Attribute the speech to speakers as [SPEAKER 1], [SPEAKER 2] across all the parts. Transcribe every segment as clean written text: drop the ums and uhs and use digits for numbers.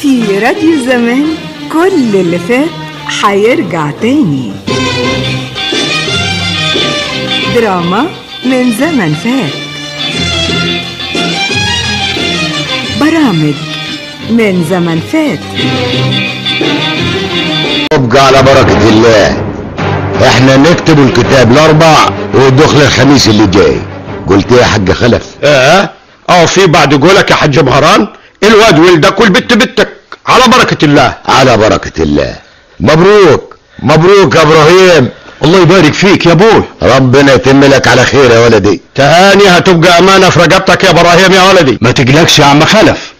[SPEAKER 1] في راديو زمان كل اللي فات هيرجع تاني. دراما من زمن فات، برامج من زمن فات.
[SPEAKER 2] ابقى على بركة الله، احنا نكتب الكتاب الاربع والدخل الخميس اللي جاي. قلت ايه يا حاج خلف؟
[SPEAKER 3] في بعد قولك يا حاج مهران، الواد ولدك والبت بتك على بركة الله.
[SPEAKER 2] على بركة الله. مبروك مبروك يا ابراهيم.
[SPEAKER 3] الله يبارك فيك يا ابوي،
[SPEAKER 2] ربنا يتم لك على خير يا ولدي.
[SPEAKER 3] تهاني هتبقى امانة في رقبتك يا ابراهيم يا ولدي.
[SPEAKER 4] ما تقلقش يا عم خلف،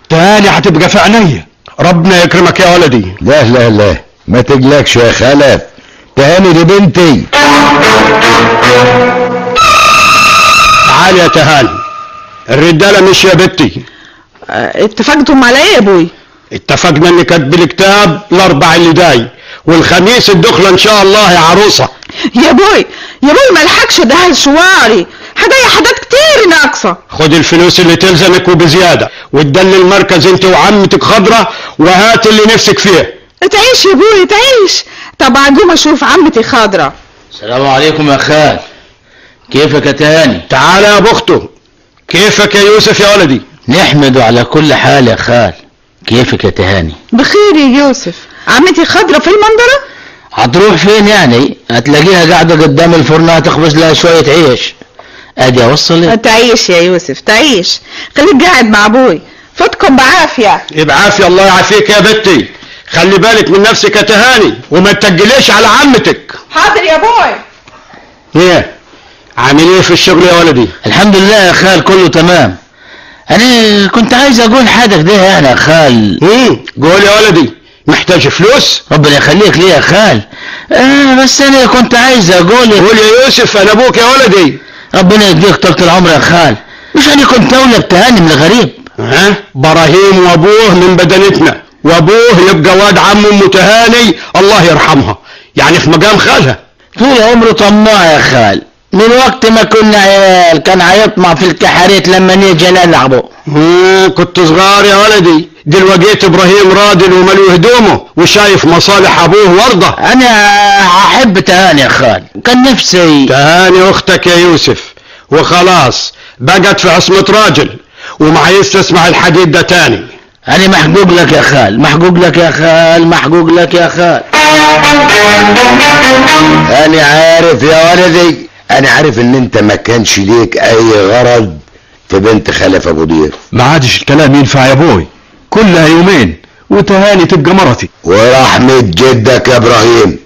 [SPEAKER 4] تهاني هتبقى في عينيا.
[SPEAKER 3] ربنا يكرمك يا ولدي.
[SPEAKER 2] لا لا لا ما تقلقش يا خلف، تهاني دي بنتي.
[SPEAKER 3] تعال يا تهاني، الرجالة مش يا بنتي.
[SPEAKER 5] اتفقتم على ايه يا ابوي؟
[SPEAKER 3] اتفقنا ان كاتب الكتاب الاربع اللي جاي، والخميس الدخله ان شاء الله يا عروسه.
[SPEAKER 5] يا ابوي ما الحقش ده الشواري، هدايا حاجات كتير ناقصه.
[SPEAKER 3] خد الفلوس اللي تلزمك وبزياده، وتدلي المركز انت وعمتك خضره، وهات اللي نفسك فيه.
[SPEAKER 5] تعيش يا ابوي تعيش. طب اقوم اشوف عمتي خضره.
[SPEAKER 6] السلام عليكم يا خال، كيفك يا تهاني؟
[SPEAKER 3] تعال يا بختو. كيفك يا يوسف يا ولدي؟
[SPEAKER 6] نحمد على كل حال يا خال. كيفك يا تهاني؟
[SPEAKER 5] بخير يا يوسف. عمتي خضره في المنظره؟
[SPEAKER 6] هتروح فين يعني؟ هتلاقيها قاعده قدام الفرن تخبز لها شويه عيش. اجي اوصلك.
[SPEAKER 5] تعيش يا يوسف تعيش، خليك قاعد مع ابوي. فوتكم بعافيه.
[SPEAKER 3] بعافيه الله يعافيك يا بنتي. خلي بالك من نفسك يا تهاني وما تتجليش على عمتك.
[SPEAKER 5] حاضر يا ابوي.
[SPEAKER 3] ايه عامل ايه في الشغل يا ولدي؟
[SPEAKER 6] الحمد لله يا خال كله تمام. انا كنت عايز اقول حاجه كده يعني يا خال.
[SPEAKER 3] قول يا ولدي. محتاج فلوس؟
[SPEAKER 6] ربنا يخليك لي يا خال. بس انا كنت عايز اقول.
[SPEAKER 3] قول يا يوسف انا ابوك يا ولدي.
[SPEAKER 6] ربنا يديك طولة العمر يا خال. مش انا كنت اولى بتهاني من الغريب؟
[SPEAKER 3] براهيم وابوه من بدنتنا، وابوه يبقى واد عم ام تهاني الله يرحمها، يعني في مقام خالها.
[SPEAKER 6] طول عمره طماع يا خال، من وقت ما كنا عيال كان هيطمع في الكحريت لما نيجي نلعبه.
[SPEAKER 3] كنت صغار يا ولدي، دلوقتي ابراهيم راجل وملو هدومه وشايف مصالح ابوه وارضه.
[SPEAKER 6] انا احب تهاني يا خال، كان نفسي.
[SPEAKER 3] تهاني اختك يا يوسف، وخلاص بقت في عصمة راجل وما هيستسمع الحديد ده تاني.
[SPEAKER 6] انا محقوق لك يا خال، محقوق لك يا خال، محقوق لك يا خال.
[SPEAKER 2] انا عارف يا ولدي، انا عارف ان انت ما كانش ليك اي غرض في بنت خلف ابو ضيف.
[SPEAKER 4] ما عادش الكلام ينفع يا ابوي، كلها يومين وتهاني تبقى مرتي.
[SPEAKER 2] ورحمة جدك يا ابراهيم،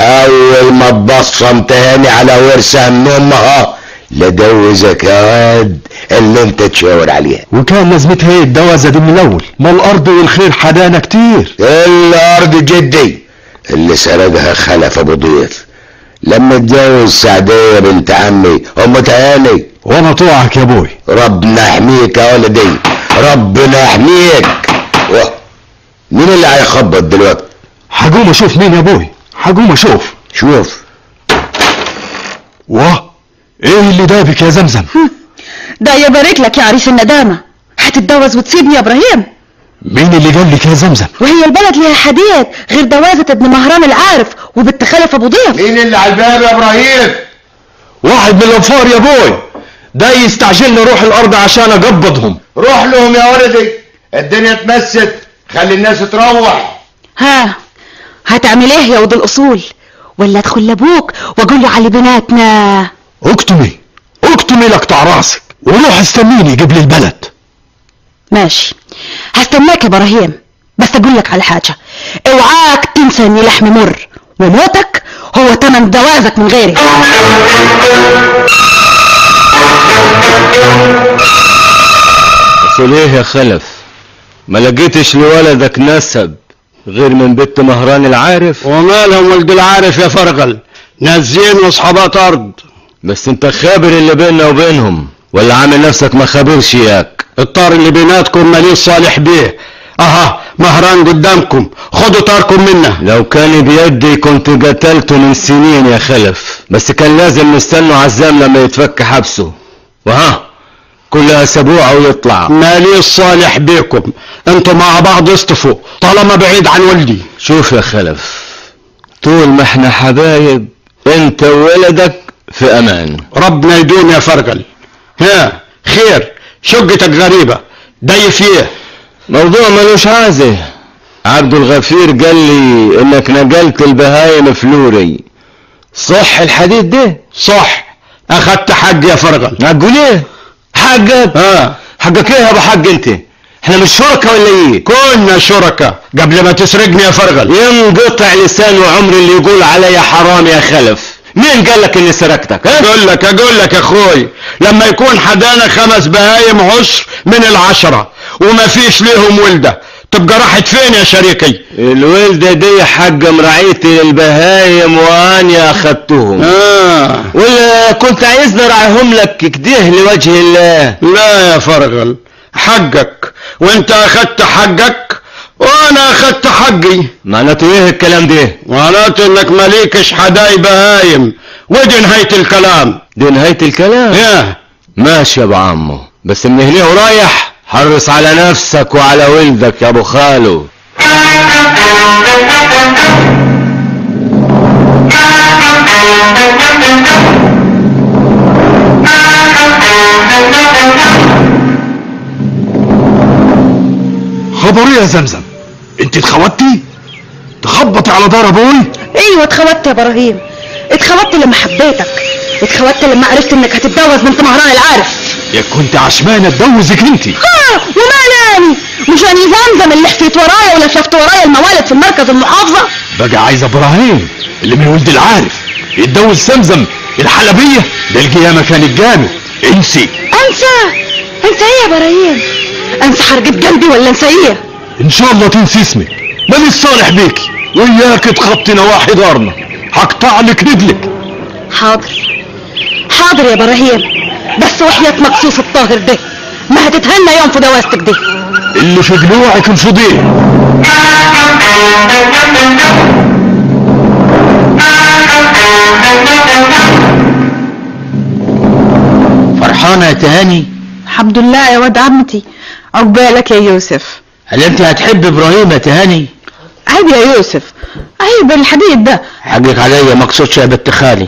[SPEAKER 2] اول ما تبصم تهاني على ورثها من امها لجوزك يا واد اللي انت تشاور عليها.
[SPEAKER 4] وكان لازمتها ايه الجوازه دي من الاول؟ ما الارض والخير حدانا كتير.
[SPEAKER 2] الارض جدي اللي سرقها خلف ابو ضيف لما اتجوز سعدية بنت عمي ام تهاني.
[SPEAKER 4] وانا طوعك يا ابوي.
[SPEAKER 2] ربنا يحميك يا ولدي، ربنا يحميك. مين اللي هيخبط دلوقتي؟
[SPEAKER 4] هقوم اشوف مين يا ابوي، هقوم اشوف.
[SPEAKER 2] شوف.
[SPEAKER 4] ايه اللي دابك يا زمزم؟
[SPEAKER 5] ده يبارك لك يا عريس الندامه، هتتجوز وتسيبني يا ابراهيم؟
[SPEAKER 4] مين اللي قال لك يا زمزم؟
[SPEAKER 5] وهي البلد ليها حديد غير جوازة ابن مهران العارف وبنت خلف ابو ضيف.
[SPEAKER 2] مين اللي على الباب يا ابراهيم؟
[SPEAKER 4] واحد من الانفار يا ابوي، ده يستعجلني اروح الارض عشان اقبضهم.
[SPEAKER 2] روح لهم يا ولدي، الدنيا اتمست، خلي الناس تروح.
[SPEAKER 5] هتعمل ايه يا ود الاصول؟ ولا ادخل لابوك واقول له على بناتنا؟
[SPEAKER 4] اكتمي لقطع راسك وروح استنيني قبل البلد.
[SPEAKER 5] ماشي هستناك يا ابراهيم، بس اقول لك على حاجه، اوعاك تنسى اني لحم مر وموتك هو تمن جوازك من غيري.
[SPEAKER 7] اصل ايه يا خلف؟ ما لقيتش لولدك نسب غير من بنت مهران العارف؟
[SPEAKER 3] ومالهم ولد العارف يا فرغل، نازين واصحابات ارض.
[SPEAKER 7] بس انت خابر اللي بيننا وبينهم ولا عامل نفسك ما خابرش ياك؟
[SPEAKER 3] الطار اللي بيناتكم ماليش صالح بيه. مهران قدامكم، خدوا طاركم منه.
[SPEAKER 7] لو كان بيدي كنت قتلته من سنين يا خلف، بس كان لازم نستنوا عزام لما يتفك حبسه. كل ولا سبوعه ويطلع.
[SPEAKER 3] مالي صالح بيكم، انتوا مع بعض اصطفوا طالما بعيد عن ولدي.
[SPEAKER 7] شوف يا خلف، طول ما احنا حبايب انت وولدك في امان.
[SPEAKER 3] ربنا يدوم يا فرقل. ها خير، شقتك غريبة ضيف ايه؟
[SPEAKER 7] موضوع ملوش عازه. عبد الغفير قال لي انك نقلت البهايم فلوري، صح الحديد ده؟
[SPEAKER 3] صح، اخدت حق يا فرقل.
[SPEAKER 7] هتقول ايه؟ حقك؟ حقك ايه يا ابو حق انت؟ احنا مش شركة ولا ايه؟
[SPEAKER 3] كنا شركة قبل ما تسرقني يا فرقل.
[SPEAKER 7] ينقطع لسان وعمري اللي يقول عليا حرام يا خلف. مين قال لك اني سرقتك؟
[SPEAKER 3] اقول لك يا اخوي، لما يكون حدانا 5 بهايم عشر من 10 وما فيش ليهم ولده، تبقى راحت فين يا شريكي؟
[SPEAKER 7] الولده دي حق مراعيتي للبهايم واني اخدتهم. ولا كنت عايز نرعاهم لك كده لوجه الله؟
[SPEAKER 3] لا يا فرغل، حقك، وانت اخدت حقك وانا اخدت حقي.
[SPEAKER 7] معناته ايه الكلام ده؟
[SPEAKER 3] معناته انك مالكش حداي بهايم، ودي نهاية الكلام.
[SPEAKER 7] دي نهاية الكلام؟ ماشي يا ابو عمو، بس من هنا ورايح حرص على نفسك وعلى ولدك يا ابو خالو.
[SPEAKER 4] خبر ايه يا زمزم؟ انت اتخوتي؟ تخبطي على دار ابوي؟
[SPEAKER 5] ايوه اتخوت يا ابراهيم، اتخوت لما حبيتك، اتخوت لما عرفت انك هتتجوز بنت مهران العارف.
[SPEAKER 4] يا كنت عشمانه اتجوزك انت.
[SPEAKER 5] ومالي مش اني زمزم اللي حفيت ورايا ولا شفت ورايا الموالد في المركز المحافظه؟
[SPEAKER 4] بقى عايز ابراهيم اللي من ولد العارف يتجوز زمزم الحلبيه؟ ده القيامه كانت جامد. انسي
[SPEAKER 5] ايه يا ابراهيم؟ انسى حرقة قلبي ولا انسى ايه؟
[SPEAKER 4] ان شاء الله تنسي اسمك، ماليش صالح بيكي، وياك تخبطي نواحي دارنا هقطع لك رجلك.
[SPEAKER 5] حاضر يا ابراهيم، بس وحياة مقصوص الطاهر ده ما هتتهنى يوم في جوازتك دي.
[SPEAKER 4] اللي في ضلوعك انفضيه.
[SPEAKER 6] فرحانة يا تهاني؟
[SPEAKER 1] الحمد لله يا واد عمتي، عقبالك يا يوسف.
[SPEAKER 6] هل انت هتحب ابراهيم يا تهاني؟
[SPEAKER 1] عيب يا يوسف، عيب الحديد ده.
[SPEAKER 6] حقك عليا، ما اقصدش يا بنت خالي،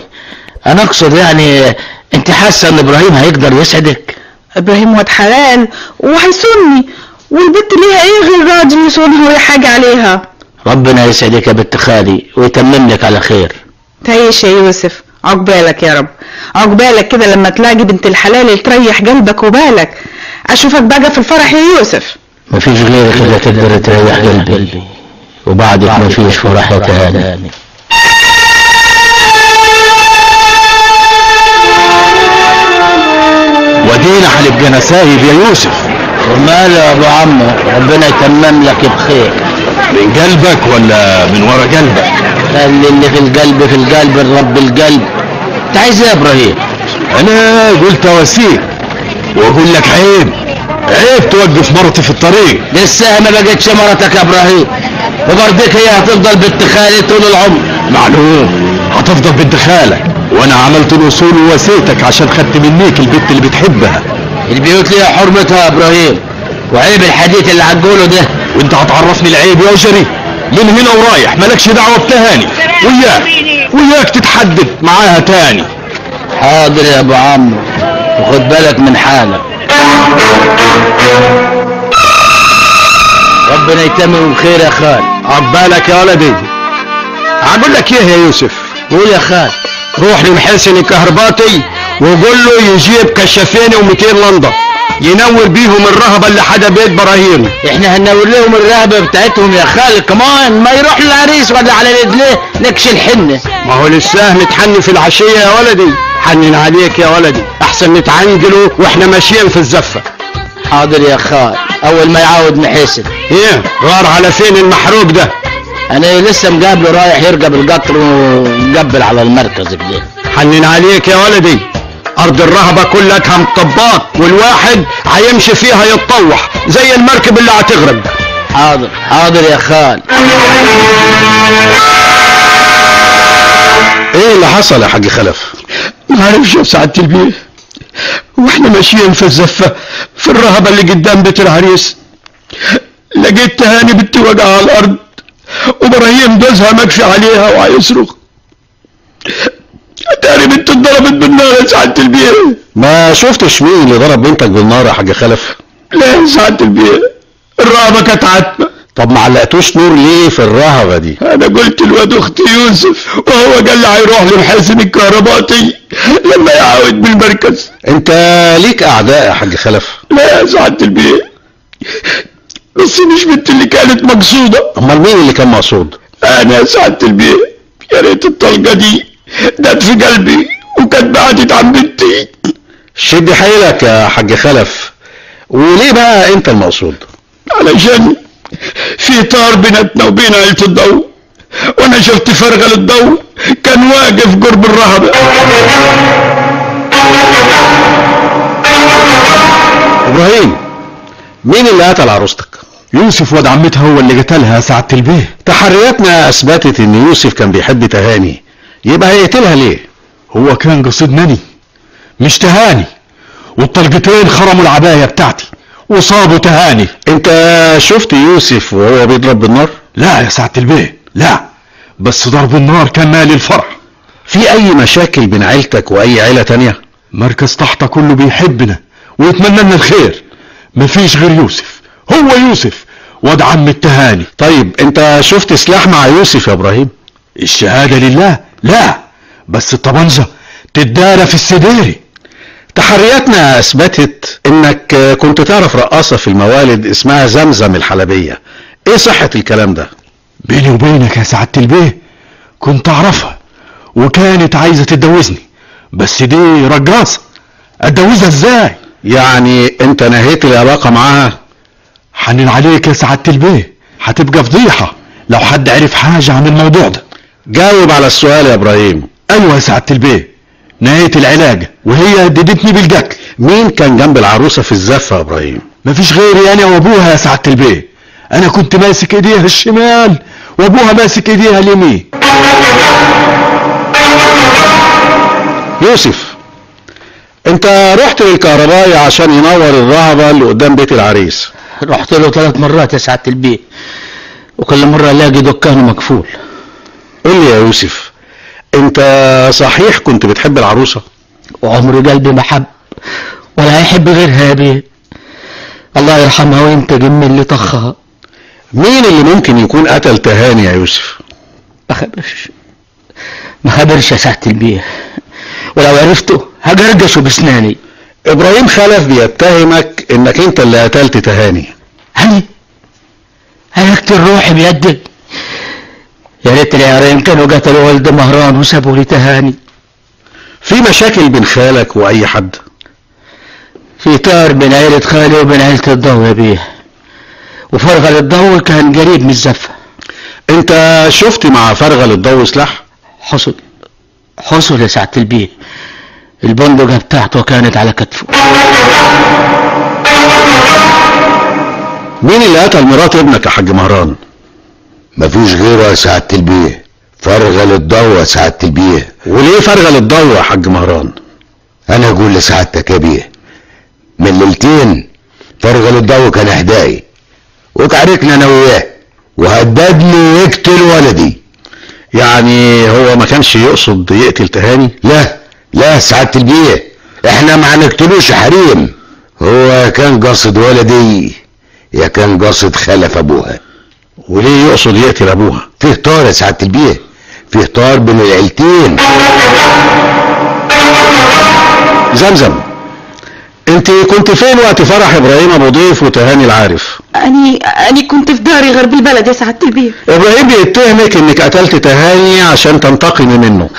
[SPEAKER 6] انا اقصد يعني انت حاسه ان ابراهيم هيقدر يسعدك؟
[SPEAKER 1] ابراهيم واد حلال وهيصوني، والبنت ليها ايه غير راجل يصونها ويحاج عليها.
[SPEAKER 6] ربنا يسعدك يا بنت خالي ويتمم لك على خير.
[SPEAKER 1] تعيش يا يوسف، عقبالك يا رب، عقبالك كده لما تلاقي بنت الحلال اللي تريح قلبك وبالك. اشوفك بقى في الفرح يا يوسف.
[SPEAKER 6] مفيش غيرك اللي تقدر تريح قلبي، وبعدك مفيش فرح يا تهاني.
[SPEAKER 4] ودينا هنبقى نسايب يا يوسف.
[SPEAKER 6] وماله يا ابو عمو، ربنا يتمم لك بخير.
[SPEAKER 4] من قلبك ولا من ورا قلبك؟
[SPEAKER 6] خلي اللي في القلب في القلب، الرب القلب. انت عايز ايه يا ابراهيم؟
[SPEAKER 4] انا قلت اواسيك واقول لك عيب توقف مرتي في الطريق.
[SPEAKER 6] لسه ما بقتش مرتك يا ابراهيم، وبرضك هي هتفضل بنت خالي طول العمر.
[SPEAKER 4] معلوم هتفضل بنت خالك، وانا عملت الاصول وواسيتك عشان خدت منيك البنت اللي بتحبها.
[SPEAKER 6] البيوت ليها حرمتها يا ابراهيم، وعيب الحديث اللي هتقوله ده.
[SPEAKER 4] وانت هتعرفني العيب يا جري؟ من هنا ورايح مالكش دعوه بتهاني، وياك تتحدد معاها تاني.
[SPEAKER 6] حاضر يا ابو عمرو، وخد بالك من حالك. ربنا يتمم الخير يا خال.
[SPEAKER 3] عقبالك يا ولدي. هقول لك ايه يا يوسف؟
[SPEAKER 6] قول يا خال.
[SPEAKER 3] روح لمحسن الكهرباتي وقول له يجيب كشافين و200 لنضه ينور بيهم الرهبه اللي حدا بيت ابراهيم.
[SPEAKER 6] احنا هننور لهم الرهبه بتاعتهم يا خال كمان، ما يروح للعريس ولا على رجليه نكش الحنه.
[SPEAKER 3] ما هو لسه متحني في العشيه يا ولدي. حنن عليك يا ولدي، احسن نتعنجلوا واحنا ماشيين في الزفه.
[SPEAKER 6] حاضر يا خال، اول ما يعود محسن.
[SPEAKER 3] ايه غار على فين المحروق ده؟
[SPEAKER 6] انا لسه مقابله رايح يركب القطر ومقبل على المركز كده.
[SPEAKER 3] حنن عليك يا ولدي، ارض الرهبة كلها مطبات والواحد هيمشي فيها يتطوح زي المركب اللي هتغرق.
[SPEAKER 6] حاضر يا خال.
[SPEAKER 4] ايه اللي حصل يا حاج خلف؟
[SPEAKER 3] ما عرفش يا سعادة البيه، واحنا ماشيين في الزفة في الرهبة اللي قدام بيت العريس لقيت تهاني بنتي واقعة على الارض وابراهيم جوزها مكفي عليها وهيصرخ. اتاري بنتي اتضربت بالنار يا سعادة البيه.
[SPEAKER 4] ما شفتش مين اللي ضرب بنتك بالنار يا حاج خلف؟
[SPEAKER 3] لا يا سعادة البيه، الرهبة كانت عتمة.
[SPEAKER 4] طب ما علقتوش نور ليه في الرهبة دي؟
[SPEAKER 3] انا قلت الواد اختي يوسف وهو قال لي هيروح للحاسب الكهربائي لما يعاود بالمركز.
[SPEAKER 4] انت ليك اعداء يا حاج خلف؟
[SPEAKER 3] لا يا سعادة البيه، بس مش بنتي اللي كانت مقصودة.
[SPEAKER 4] امال مين اللي كان مقصود؟
[SPEAKER 3] انا يا سعادة البيه، يا ريت الطلقة دي جت في قلبي وكانت بعدت عن بنتي.
[SPEAKER 4] شد حيلك يا حاج خلف. وليه بقى انت المقصود؟
[SPEAKER 3] علشان في طار بيناتنا وبين عيلة الضوء، وانا شفت فرغل الضوء كان واقف قرب الرهبة.
[SPEAKER 4] ابراهيم، مين اللي قتل عروستك؟
[SPEAKER 8] يوسف واد عمتها هو اللي قتلها يا سعادة البيه.
[SPEAKER 4] تحرياتنا اثبتت ان يوسف كان بيحب تهاني، يبقى هيقتلها ليه؟
[SPEAKER 8] هو كان قصدني مش تهاني، والطلقتين خرموا العباية بتاعتي وصابوا تهاني.
[SPEAKER 4] انت شفت يوسف وهو بيضرب بالنار؟
[SPEAKER 8] لا يا سعادة البيه لا، بس ضرب النار كان مالي الفرح.
[SPEAKER 4] في اي مشاكل بين عيلتك واي عيلة تانية؟
[SPEAKER 8] مركز طحطة كله بيحبنا ويتمنى لنا الخير، مفيش غير يوسف، هو يوسف واد عم التهاني.
[SPEAKER 4] طيب انت شفت سلاح مع يوسف يا ابراهيم؟
[SPEAKER 8] الشهادة لله لا، بس الطبنجة تدارى في السديري.
[SPEAKER 4] تحرياتنا اثبتت انك كنت تعرف رقاصة في الموالد اسمها زمزم الحلبية، ايه صحة الكلام ده؟
[SPEAKER 8] بيني وبينك يا سعادة البيه كنت اعرفها وكانت عايزة تتجوزني، بس دي رقاصة اتجوزها ازاي؟
[SPEAKER 4] يعني انت نهيت العلاقة معاها؟
[SPEAKER 8] حنين عليك يا سعادة البيه، هتبقى فضيحة لو حد عرف حاجة عن الموضوع ده.
[SPEAKER 4] جاوب على السؤال يا ابراهيم.
[SPEAKER 8] ايوه يا سعادة البيه، نهاية العلاج وهي هددتني بالقتل.
[SPEAKER 4] مين كان جنب العروسة في الزفة يا ابراهيم؟
[SPEAKER 8] مفيش غيري انا وابوها يا سعادة البيه، انا كنت ماسك ايديها الشمال وابوها ماسك ايديها اليمين.
[SPEAKER 4] يوسف، انت رحت للكهربائي عشان ينور الرهبة اللي قدام بيت العريس.
[SPEAKER 6] رحت له 3 مرات يا سعادة البيه، وكل مرة الاقي دكانه مقفول.
[SPEAKER 4] قول لي يا يوسف، انت صحيح كنت بتحب العروسة؟
[SPEAKER 6] وعمر قلبي ما حب ولا هيحب غيرها يا بيه، الله يرحمها وينتقم من اللي طخها.
[SPEAKER 4] مين اللي ممكن يكون قتل تهاني يا يوسف؟
[SPEAKER 6] ما خبرش يا سعادة البيه، ولو عرفته هجرجشه بسناني.
[SPEAKER 4] ابراهيم خلف بيتهمك انك انت اللي قتلت تهاني.
[SPEAKER 6] هل اقتل روحي بيدي؟ يا ريت العيارين كانوا قتلوا والد مهران وسابوا لي تهاني.
[SPEAKER 4] في مشاكل بين خالك واي حد؟
[SPEAKER 6] في طار بين عيلة خالي وبين عيلة الضو يا بيه، وفرغل الضو كان قريب من الزفة.
[SPEAKER 4] انت شفت مع فرغل الضو سلاح؟
[SPEAKER 6] حصل يا سعادة البيه، البندقة بتاعته كانت على كتفه.
[SPEAKER 4] مين اللي قتل مرات ابنك يا حاج مهران؟
[SPEAKER 2] مفيش غيره يا سعادة البيه، فرغل الضو يا سعادة البيه.
[SPEAKER 4] وليه فرغل الضو يا حاج مهران؟
[SPEAKER 2] انا اقول لسعادتك يا بيه، من ليلتين فرغل الضو كان احدائي وكعركنا انا وياه وهددني ويقتل ولدي.
[SPEAKER 4] يعني هو ما كانش يقصد يقتل تهاني؟
[SPEAKER 2] لا سعادة البيه، احنا ما هنقتلوش يا حريم، هو كان قاصد ولدي يا كان قاصد خلف ابوها.
[SPEAKER 4] وليه يقصد يقتل ابوها؟
[SPEAKER 2] فيه طار يا سعادة البيه، فيه طار بين العيلتين.
[SPEAKER 4] زمزم، انت كنت فين وقت فرح ابراهيم ابو ضيف وتهاني العارف؟
[SPEAKER 5] أني كنت في داري غرب البلد يا سعادة البيه.
[SPEAKER 4] ابراهيم بيتهمك انك قتلت تهاني عشان تنتقمي منه.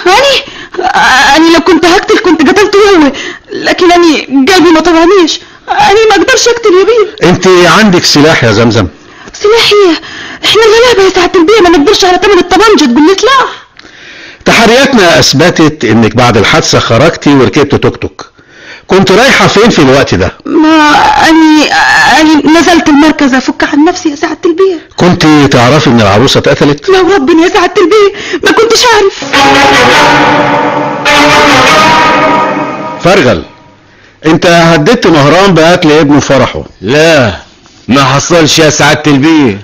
[SPEAKER 5] أني لو كنت هقتل كنت قتلته هو، لكن أني قلبي ما طوعنيش، أني ما أقدرش أقتل يا بيه.
[SPEAKER 4] انت عندك سلاح يا زمزم؟
[SPEAKER 5] سلاحية؟ احنا غلابة يا سعادة البيه، ما نقدرش على تمن الطبنجة تقول لي سلاح.
[SPEAKER 4] تحرياتنا اثبتت انك بعد الحادثة خرجتي وركبت توك توك، كنت رايحة فين في الوقت ده؟
[SPEAKER 5] ما أني نزلت المركز أفك عن نفسي يا سعادة البيه.
[SPEAKER 4] كنت تعرفي ان العروسة اتقتلت؟
[SPEAKER 5] لو ربنا يا سعادة البيه ما كنتش عارف.
[SPEAKER 4] فرغل، انت هددت مهران بقتل ابنه في فرحه.
[SPEAKER 7] لا ما حصلش يا سعادة البيه.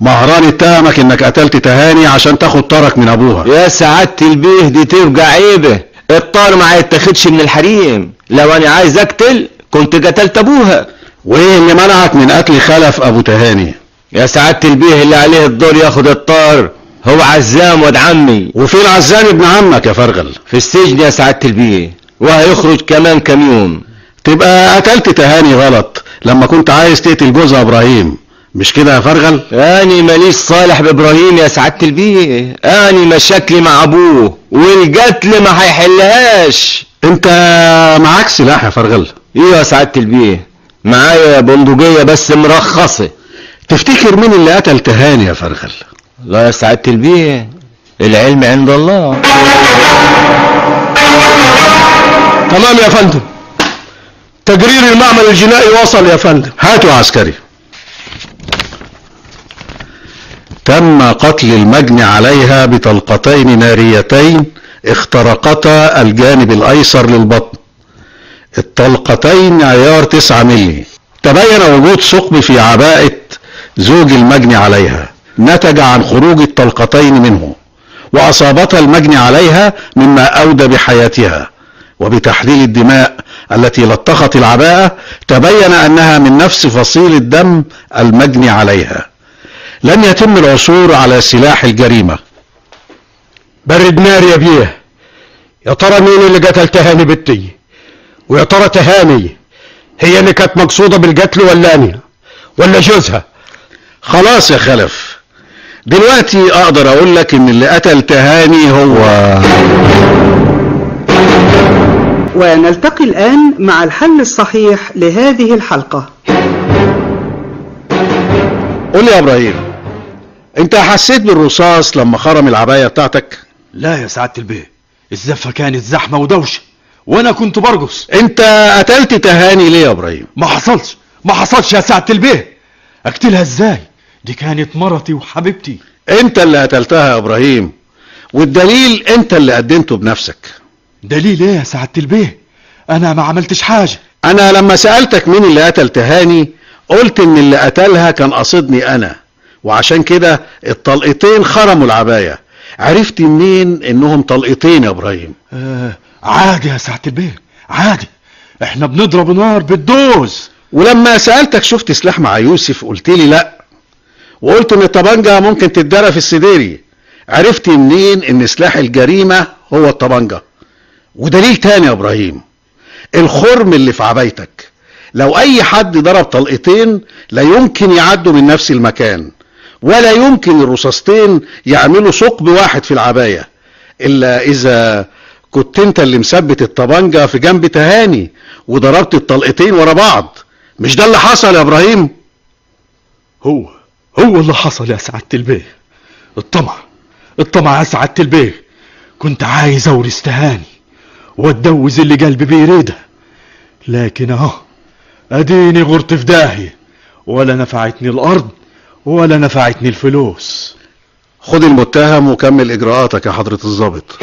[SPEAKER 4] مهران اتهمك انك قتلت تهاني عشان تاخد طارك من ابوها.
[SPEAKER 7] يا سعادة البيه دي تبقى عيبة، الطار ما يتاخدش من الحريم، لو انا عايز اقتل كنت قتلت ابوها.
[SPEAKER 4] وايه اللي منعك من قتل خلف ابو تهاني؟
[SPEAKER 7] يا سعادة البيه اللي عليه الدور ياخد الطار هو عزام واد عمي.
[SPEAKER 4] وفين عزام ابن عمك يا فرغل؟
[SPEAKER 7] في السجن يا سعادة البيه، وهيخرج كمان كام يوم.
[SPEAKER 4] تبقى قتلت تهاني غلط لما كنت عايز تقتل جوزها ابراهيم، مش كده يا فرغل؟
[SPEAKER 7] اني ماليش صالح بابراهيم يا سعادة البيه، اني مشاكلي مع ابوه والقتل ما هيحلهاش.
[SPEAKER 4] انت معاك سلاح يا فرغل؟
[SPEAKER 7] ايه يا سعادة البيه؟ معايا بندقية بس مرخصة.
[SPEAKER 4] تفتكر مين اللي قتل تهاني يا فرغل؟
[SPEAKER 7] لا يا سعادة البيه، العلم عند الله.
[SPEAKER 8] تمام يا فندم، تقرير المعمل الجنائي وصل يا فندم.
[SPEAKER 4] هاتوا عسكري. تم قتل المجني عليها بطلقتين ناريتين اخترقتا الجانب الايسر للبطن. الطلقتين عيار 9 ملي. تبين وجود ثقب في عباءة زوج المجني عليها نتج عن خروج الطلقتين منه، واصابتها المجني عليها مما اودى بحياتها. وبتحليل الدماء التي لطخت العباءة تبين انها من نفس فصيل الدم المجني عليها. لم يتم العثور على سلاح الجريمة.
[SPEAKER 8] برد نار يا بيه، يا ترى مين اللي قتل تهاني بنتي؟ ويا ترى تهاني هي اللي كانت مقصودة بالقتل ولا أنا ولا جوزها؟
[SPEAKER 4] خلاص يا خلف، دلوقتي اقدر اقول لك ان اللي قتل تهاني هو.
[SPEAKER 9] ونلتقي الآن مع الحل الصحيح لهذه الحلقة.
[SPEAKER 4] قول لي يا ابراهيم، انت حسيت بالرصاص لما خرم العباية بتاعتك؟
[SPEAKER 8] لا يا سعادة البيه، الزفة كانت زحمة ودوشة وانا كنت برقص.
[SPEAKER 4] انت قتلت تهاني ليه يا ابراهيم؟
[SPEAKER 8] ما حصلش يا سعادة البيه. اقتلها ازاي؟ دي كانت مرتي وحبيبتي.
[SPEAKER 4] انت اللي قتلتها يا ابراهيم، والدليل انت اللي قدمته بنفسك.
[SPEAKER 8] دليل ايه يا سعادة البيه؟ انا ما عملتش حاجة.
[SPEAKER 4] انا لما سألتك مين اللي قتل تهاني قلت ان اللي قتلها كان قصدني انا، وعشان كده الطلقتين خرموا العباية. عرفت منين انهم طلقتين يا ابراهيم؟
[SPEAKER 8] عادي يا سعادة البيه، عادي، احنا بنضرب نار بالدوز.
[SPEAKER 4] ولما سألتك شفت سلاح مع يوسف قلت لي لا، وقلت ان الطبنجة ممكن تتدرى في السديري. عرفت منين ان سلاح الجريمة هو الطبنجة؟ ودليل تاني يا ابراهيم، الخرم اللي في عبايتك، لو اي حد ضرب طلقتين لا يمكن يعدوا من نفس المكان، ولا يمكن الرصاصتين يعملوا ثقب واحد في العباية، الا اذا كنت انت اللي مثبت الطبنجة في جنب تهاني وضربت الطلقتين ورا بعض. مش ده اللي حصل يا ابراهيم؟
[SPEAKER 8] هو اللي حصل يا سعادة البيه. الطمع يا سعادة البيه، كنت عايز اورث تهاني واتجوز اللي قلبي بيريده، لكن اهو اديني غرت في داهية، ولا نفعتني الارض ولا نفعتني الفلوس.
[SPEAKER 4] خد المتهم وكمل اجراءاتك يا حضرة الضابط.